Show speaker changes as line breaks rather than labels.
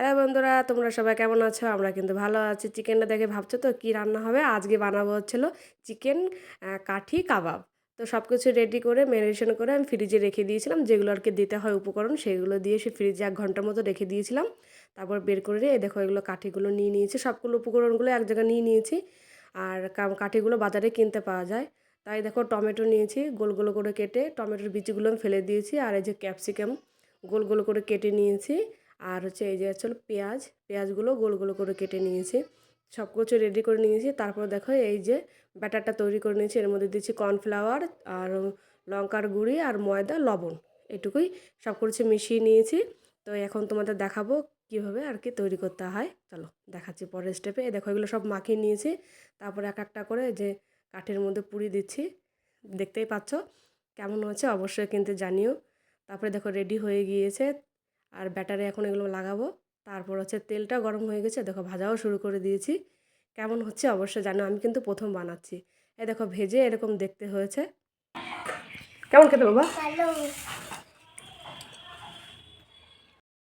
আরে বন্ধুরা, তোমরা সবাই কেমন আছো? আমরা কিন্তু ভালো আছি। চিকেনটা দেখে ভাবছো তো কী রান্না হবে? আজকে বানাবো হচ্ছিলো চিকেন কাঠি কাবাব। তো সব কিছু রেডি করে ম্যারিনেশন করে আমি ফ্রিজে রেখে দিয়েছিলাম, যেগুলো আর কি দিতে হয় উপকরণ সেগুলো দিয়ে সে ফ্রিজে 1 ঘন্টার মতো রেখে দিয়েছিলাম। তারপর বের করে নিয়ে দেখো এগুলো কাঠিগুলো নিয়ে নিয়েছি, সবগুলো উপকরণগুলো এক জায়গায় নিয়ে নিয়েছি। আর কাঠিগুলো বাজারে কিনতে পাওয়া যায়। তাই দেখো টমেটো নিয়েছি গোল গোল করে কেটে, টমেটোর বিচিগুলো আমি ফেলে দিয়েছি। আর এই যে ক্যাপসিকাম গোল গোল করে কেটে নিয়েছি। আর হচ্ছে এই যে আসলে পেঁয়াজগুলো গোল গোল করে কেটে নিয়েছি। সব কিছু রেডি করে নিয়েছি। তারপর দেখো এই যে ব্যাটারটা তৈরি করে নিয়েছি, এর মধ্যে দিচ্ছি কর্নফ্লাওয়ার আর লঙ্কার গুঁড়ি আর ময়দা লবণ, এটুকুই সব কিছু মিশিয়ে নিয়েছি। তো এখন তোমাদের দেখাবো কীভাবে আর কি তৈরি করতে হয়। চলো দেখাচ্ছি পরের স্টেপে। দেখো এগুলো সব মাখিয়ে নিয়েছি। তারপরে এক একটা করে যে কাঠের মধ্যে পুরি দিচ্ছি, দেখতেই পাচ্ছ কেমন হচ্ছে অবশ্যই কিন্তু জানিও। তারপরে দেখো রেডি হয়ে গিয়েছে। আর ব্যাটারে এখন এগুলো লাগাবো। তারপর হচ্ছে তেলটা গরম হয়ে গেছে, দেখো ভাজাও শুরু করে দিয়েছি। কেমন হচ্ছে অবশ্যই জানো, আমি কিন্তু প্রথম বানাচ্ছি। এই দেখো ভেজে এরকম দেখতে হয়েছে। কেমন খেতে বাবা?